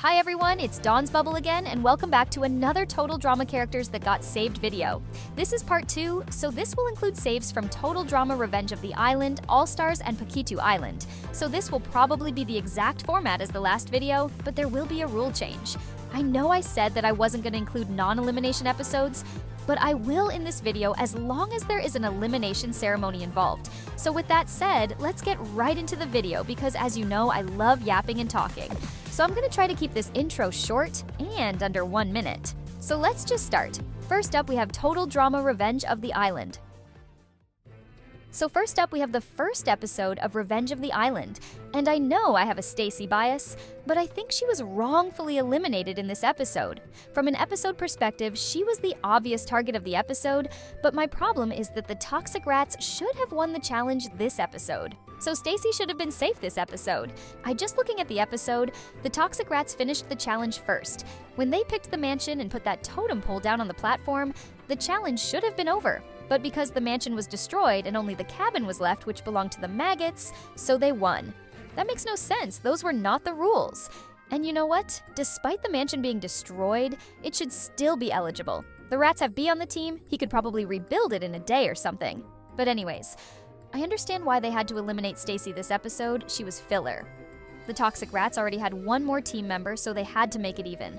Hi everyone, it's Dawnsbubble again, and welcome back to another Total Drama Characters That Got Saved video. This is part 2, so this will include saves from Total Drama Revenge of the Island, All-Stars, and Pahkitew Island. So this will probably be the exact format as the last video, but there will be a rule change. I know I said that I wasn't going to include non-elimination episodes, but I will in this video as long as there is an elimination ceremony involved. So with that said, let's get right into the video because as you know, I love yapping and talking. So I'm gonna try to keep this intro short and under 1 minute. So let's just start. First up, we have Total Drama Revenge of the Island. So first up, we have the first episode of Revenge of the Island. And I know I have a Stacy bias, but I think she was wrongfully eliminated in this episode. From an episode perspective, she was the obvious target of the episode, but my problem is that the toxic rats should have won the challenge this episode. So Stacy should have been safe this episode. Just looking at the episode, the toxic rats finished the challenge first. When they picked the mansion and put that totem pole down on the platform, the challenge should have been over. But because the mansion was destroyed and only the cabin was left, which belonged to the maggots, so they won. That makes no sense. Those were not the rules. And you know what? Despite the mansion being destroyed, it should still be eligible. The rats have B on the team. He could probably rebuild it in a day or something. But anyways, I understand why they had to eliminate Stacy this episode. She was filler. The toxic rats already had one more team member, so they had to make it even.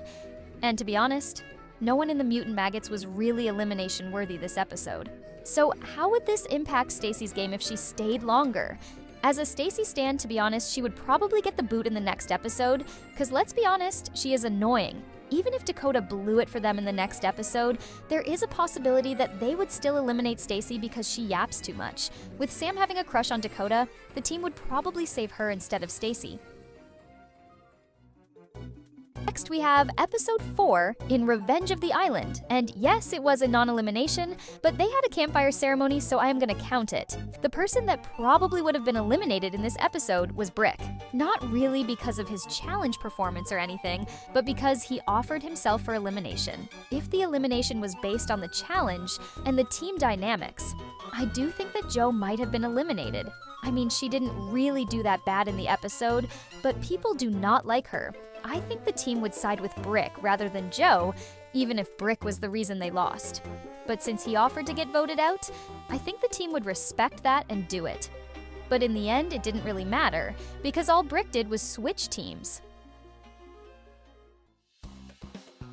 And to be honest, no one in the mutant maggots was really elimination worthy this episode. So how would this impact Stacy's game if she stayed longer? As a Stacy stan, to be honest, she would probably get the boot in the next episode, because let's be honest, she is annoying. Even if Dakota blew it for them in the next episode, there is a possibility that they would still eliminate Stacy because she yaps too much. With Sam having a crush on Dakota, the team would probably save her instead of Stacy. Next, we have Episode 4 in Revenge of the Island. And yes, it was a non-elimination, but they had a campfire ceremony, so I am gonna count it. The person that probably would have been eliminated in this episode was Brick. Not really because of his challenge performance or anything, but because he offered himself for elimination. If the elimination was based on the challenge and the team dynamics, I do think that Jo might have been eliminated. I mean, she didn't really do that bad in the episode, but people do not like her. I think the team would side with Brick rather than Jo, even if Brick was the reason they lost. But since he offered to get voted out, I think the team would respect that and do it. But in the end, it didn't really matter, because all Brick did was switch teams.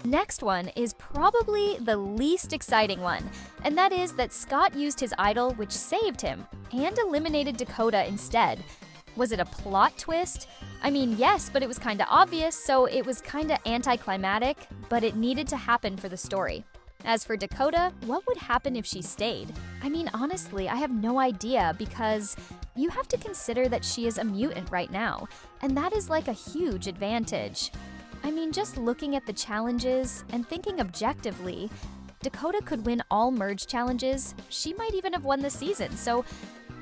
Next one is probably the least exciting one, and that is that Scott used his idol, which saved him, and eliminated Dakota instead. Was it a plot twist? I mean, yes, but it was kinda obvious, so it was kinda anticlimactic, but it needed to happen for the story. As for Dakota, what would happen if she stayed? I mean, honestly, I have no idea because you have to consider that she is a mutant right now, and that is like a huge advantage. I mean, just looking at the challenges and thinking objectively, Dakota could win all merge challenges. She might even have won the season, so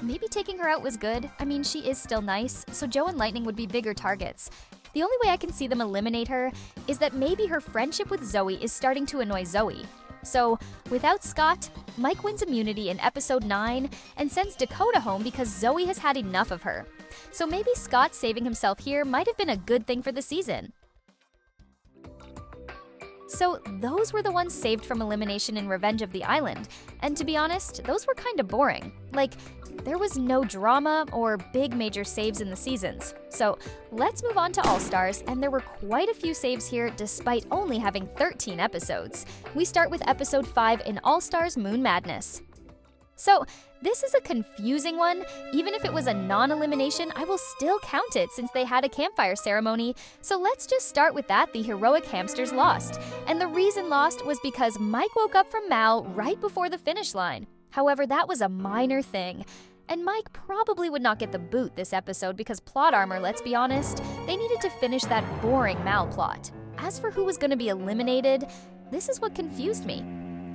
maybe taking her out was good. I mean, she is still nice, so Jo and Lightning would be bigger targets. The only way I can see them eliminate her is that maybe her friendship with Zoe is starting to annoy Zoe. So, without Scott, Mike wins immunity in episode 9 and sends Dakota home because Zoe has had enough of her. So maybe Scott saving himself here might have been a good thing for the season. So those were the ones saved from elimination in Revenge of the Island, and to be honest, those were kinda boring. Like, there was no drama or big major saves in the seasons. So let's move on to All-Stars, and there were quite a few saves here despite only having 13 episodes. We start with episode 5 in All-Stars Moon Madness. So this is a confusing one. Even if it was a non-elimination, I will still count it since they had a campfire ceremony. So let's just start with that. The heroic hamsters lost. And the reason lost was because Mike woke up from Mal right before the finish line. However, that was a minor thing. And Mike probably would not get the boot this episode because plot armor, let's be honest, they needed to finish that boring Mal plot. As for who was going to be eliminated, this is what confused me.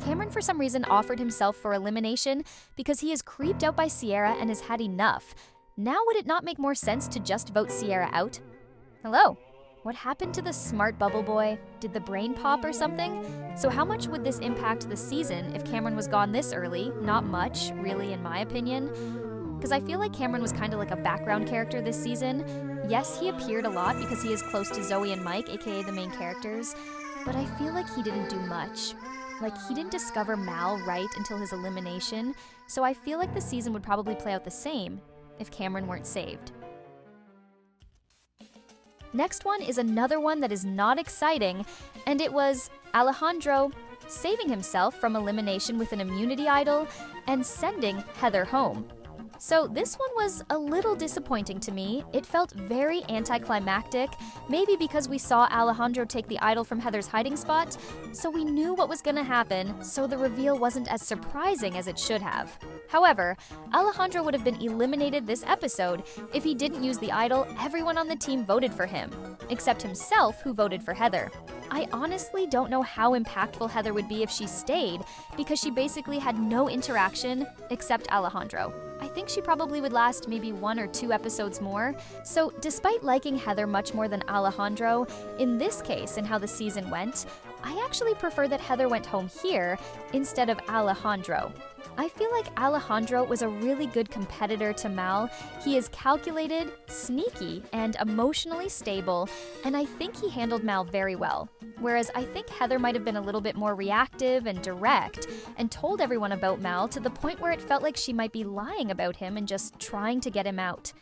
Cameron for some reason offered himself for elimination because he is creeped out by Sierra and has had enough. Now would it not make more sense to just vote Sierra out? Hello? What happened to the smart bubble boy? Did the brain pop or something? So how much would this impact the season if Cameron was gone this early? Not much, really, in my opinion. Because I feel like Cameron was kind of like a background character this season. Yes, he appeared a lot because he is close to Zoe and Mike, aka the main characters, but I feel like he didn't do much. Like, he didn't discover Mal right until his elimination, so I feel like the season would probably play out the same if Cameron weren't saved. Next one is another one that is not exciting, and it was Alejandro saving himself from elimination with an immunity idol and sending Heather home. So this one was a little disappointing to me. It felt very anticlimactic, maybe because we saw Alejandro take the idol from Heather's hiding spot, so we knew what was gonna happen, so the reveal wasn't as surprising as it should have. However, Alejandro would have been eliminated this episode if he didn't use the idol. Everyone on the team voted for him, except himself, who voted for Heather. I honestly don't know how impactful Heather would be if she stayed, because she basically had no interaction except Alejandro. I think she probably would last maybe 1 or 2 episodes more. So despite liking Heather much more than Alejandro, in this case and how the season went, I actually prefer that Heather went home here instead of Alejandro. I feel like Alejandro was a really good competitor to Mal. He is calculated, sneaky, and emotionally stable, and I think he handled Mal very well. Whereas I think Heather might have been a little bit more reactive and direct, and told everyone about Mal to the point where it felt like she might be lying about him and just trying to get him out.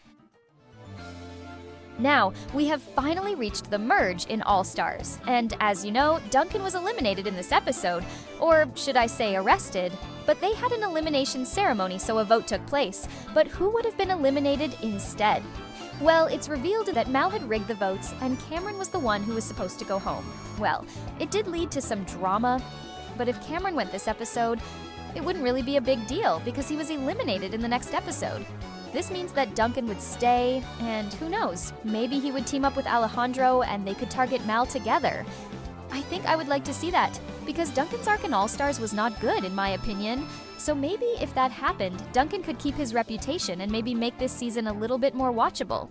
Now, we have finally reached the merge in All Stars, and as you know, Duncan was eliminated in this episode, or should I say arrested, but they had an elimination ceremony so a vote took place, but who would have been eliminated instead? Well, it's revealed that Mal had rigged the votes and Cameron was the one who was supposed to go home. Well, it did lead to some drama, but if Cameron went this episode, it wouldn't really be a big deal because he was eliminated in the next episode. This means that Duncan would stay, and who knows, maybe he would team up with Alejandro and they could target Mal together. I think I would like to see that, because Duncan's arc in All Stars was not good in my opinion, so maybe if that happened, Duncan could keep his reputation and maybe make this season a little bit more watchable.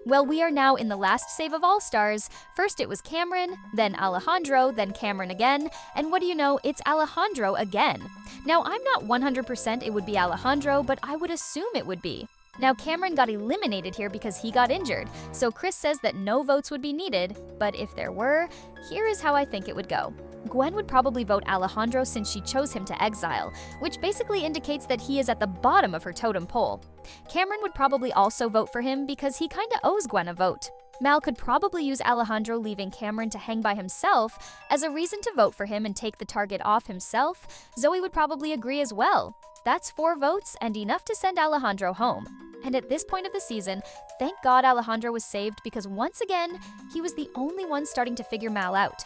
Well, we are now in the last save of All Stars. First it was Cameron, then Alejandro, then Cameron again, and what do you know, it's Alejandro again. Now, I'm not 100% it would be Alejandro, but I would assume it would be. Now, Cameron got eliminated here because he got injured, so Chris says that no votes would be needed, but if there were, here is how I think it would go. Gwen would probably vote Alejandro since she chose him to exile, which basically indicates that he is at the bottom of her totem pole. Cameron would probably also vote for him because he kinda owes Gwen a vote. Mal could probably use Alejandro leaving Cameron to hang by himself as a reason to vote for him and take the target off himself. Zoe would probably agree as well. That's 4 votes and enough to send Alejandro home. And at this point of the season, thank God Alejandro was saved because once again, he was the only one starting to figure Mal out.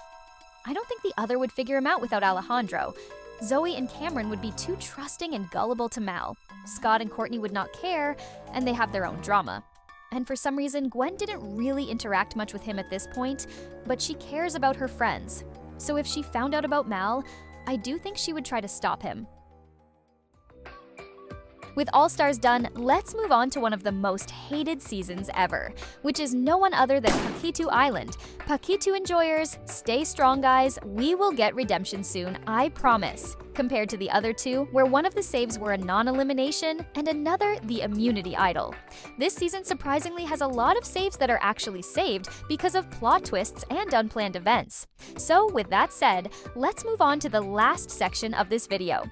I don't think the other would figure him out without Alejandro. Zoe and Cameron would be too trusting and gullible to Mal. Scott and Courtney would not care, and they have their own drama. And for some reason, Gwen didn't really interact much with him at this point, but she cares about her friends. So if she found out about Mal, I do think she would try to stop him. With All Stars done, let's move on to one of the most hated seasons ever, which is no one other than Pahkitew Island. Pahkitew enjoyers, stay strong guys, we will get redemption soon, I promise. Compared to the other two, where one of the saves were a non-elimination and another the immunity idol. This season surprisingly has a lot of saves that are actually saved because of plot twists and unplanned events. So with that said, let's move on to the last section of this video.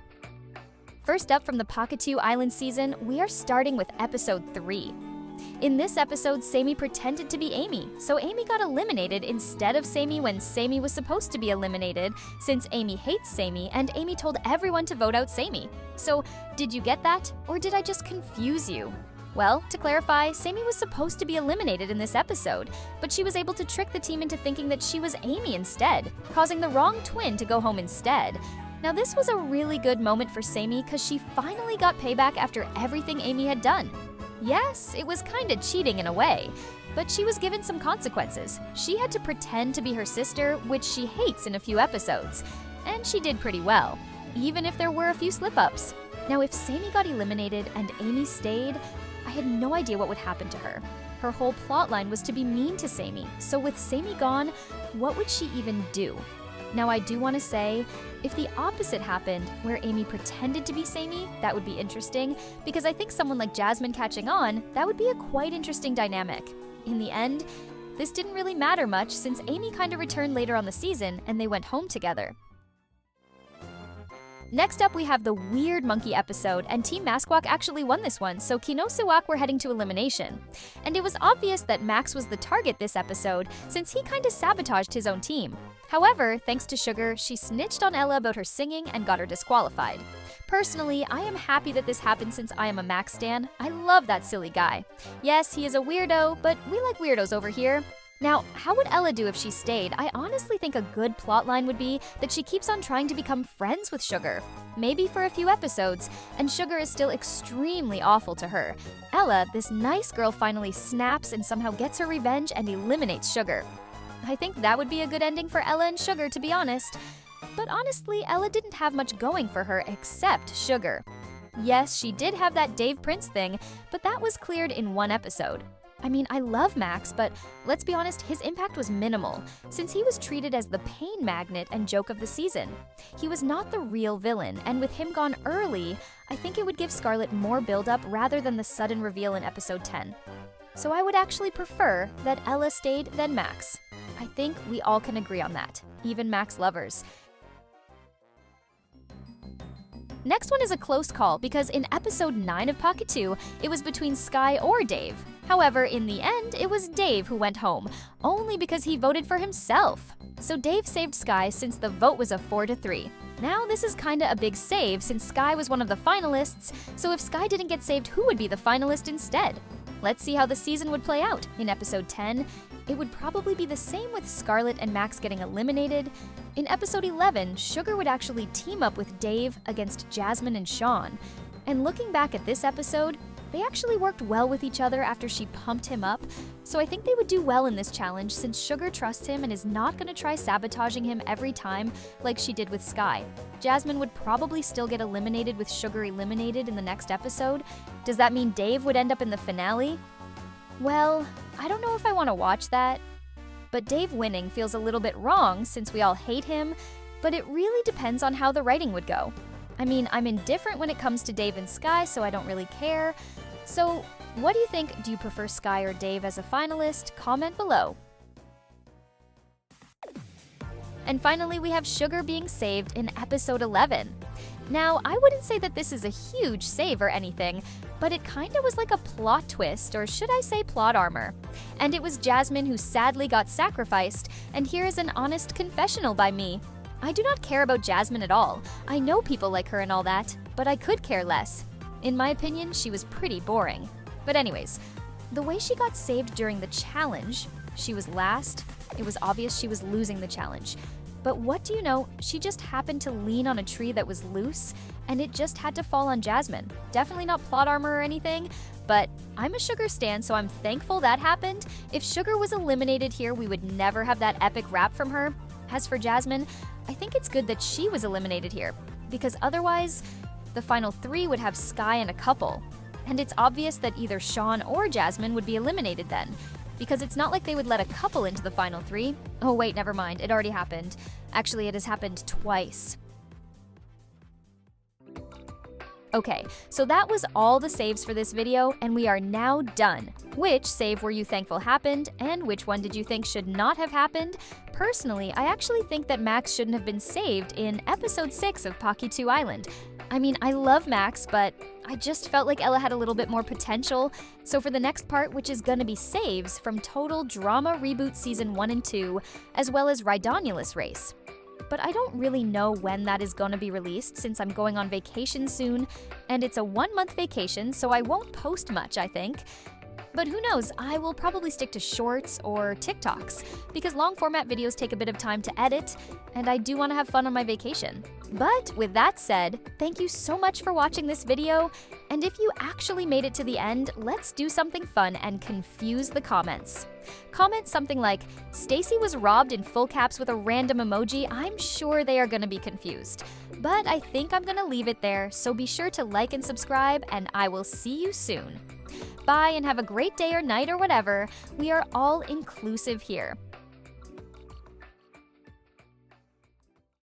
First up from the Pahkitew Island season, we are starting with episode 3. In this episode, Sammy pretended to be Amy, so Amy got eliminated instead of Sammy when Sammy was supposed to be eliminated, since Amy hates Sammy and Amy told everyone to vote out Sammy. So, did you get that, or did I just confuse you? Well, to clarify, Sammy was supposed to be eliminated in this episode, but she was able to trick the team into thinking that she was Amy instead, causing the wrong twin to go home instead. Now this was a really good moment for Sammy because she finally got payback after everything Amy had done. Yes, it was kinda cheating in a way, but she was given some consequences. She had to pretend to be her sister, which she hates in a few episodes, and she did pretty well, even if there were a few slip-ups. Now if Sammy got eliminated and Amy stayed, I had no idea what would happen to her. Her whole plotline was to be mean to Sammy, so with Sammy gone, what would she even do? Now, I do want to say, if the opposite happened, where Amy pretended to be samey, that would be interesting, because I think someone like Jasmine catching on, that would be a quite interesting dynamic. In the end, this didn't really matter much since Amy kind of returned later on the season and they went home together. Next up, we have the Weird Monkey episode, and Team Maskwak actually won this one, so Kino Siwak were heading to elimination. And it was obvious that Max was the target this episode, since he kinda sabotaged his own team. However, thanks to Sugar, she snitched on Ella about her singing and got her disqualified. Personally, I am happy that this happened since I am a Max stan. I love that silly guy. Yes, he is a weirdo, but we like weirdos over here. Now, how would Ella do if she stayed? I honestly think a good plotline would be that she keeps on trying to become friends with Sugar. Maybe for a few episodes, and Sugar is still extremely awful to her. Ella, this nice girl, finally snaps and somehow gets her revenge and eliminates Sugar. I think that would be a good ending for Ella and Sugar, to be honest. But honestly, Ella didn't have much going for her except Sugar. Yes, she did have that Dave Prince thing, but that was cleared in one episode. I mean, I love Max, but let's be honest, his impact was minimal, since he was treated as the pain magnet and joke of the season. He was not the real villain, and with him gone early, I think it would give Scarlett more build-up rather than the sudden reveal in episode 10. So I would actually prefer that Ella stayed than Max. I think we all can agree on that, even Max lovers. Next one is a close call because in episode 9 of Pahkitew, it was between Sky or Dave. However, in the end, it was Dave who went home, only because he voted for himself. So Dave saved Sky since the vote was a 4-3. Now this is kinda a big save since Sky was one of the finalists, so if Sky didn't get saved, who would be the finalist instead? Let's see how the season would play out. In episode 10, it would probably be the same with Scarlett and Max getting eliminated. In episode 11, Sugar would actually team up with Dave against Jasmine and Sean. And looking back at this episode, they actually worked well with each other after she pumped him up, so I think they would do well in this challenge since Sugar trusts him and is not gonna try sabotaging him every time like she did with Sky. Jasmine would probably still get eliminated with Sugar eliminated in the next episode. Does that mean Dave would end up in the finale? Well, I don't know if I want to watch that. But Dave winning feels a little bit wrong since we all hate him, but it really depends on how the writing would go. I mean, I'm indifferent when it comes to Dave and Sky, so I don't really care. So, what do you think? Do you prefer Sky or Dave as a finalist? Comment below. And finally, we have Sugar being saved in episode 11. Now, I wouldn't say that this is a huge save or anything, but it kinda was like a plot twist, or should I say plot armor. And it was Jasmine who sadly got sacrificed, and here is an honest confessional by me. I do not care about Jasmine at all. I know people like her and all that, but I could care less. In my opinion, she was pretty boring. But anyways, the way she got saved during the challenge, she was last. It was obvious she was losing the challenge. But what do you know, she just happened to lean on a tree that was loose, and it just had to fall on Jasmine. Definitely not plot armor or anything, but I'm a Sugar stan, so I'm thankful that happened. If Sugar was eliminated here, we would never have that epic rap from her. As for Jasmine, I think it's good that she was eliminated here, because otherwise, the final 3 would have Sky and a couple. And it's obvious that either Sean or Jasmine would be eliminated then, because it's not like they would let a couple into the final 3. Oh wait, never mind, it already happened. Actually, it has happened twice. Okay, so that was all the saves for this video, and we are now done. Which save were you thankful happened, and which one did you think should not have happened? Personally, I actually think that Max shouldn't have been saved in episode 6 of Pahkitew Island. I mean, I love Max, but I just felt like Ella had a little bit more potential. So for the next part, which is gonna be saves from Total Drama Reboot Season 1 and 2, as well as Rhydonulus Race. But I don't really know when that is gonna be released since I'm going on vacation soon, and it's a 1-month vacation, so I won't post much, I think. But who knows, I will probably stick to shorts or TikToks, because long format videos take a bit of time to edit, and I do want to have fun on my vacation. But with that said, thank you so much for watching this video, and if you actually made it to the end, let's do something fun and confuse the comments. Comment something like, Stacy was robbed in full caps with a random emoji. I'm sure they are gonna be confused. But I think I'm gonna leave it there, so be sure to like and subscribe, and I will see you soon. Bye and have a great day or night or whatever. We are all inclusive here.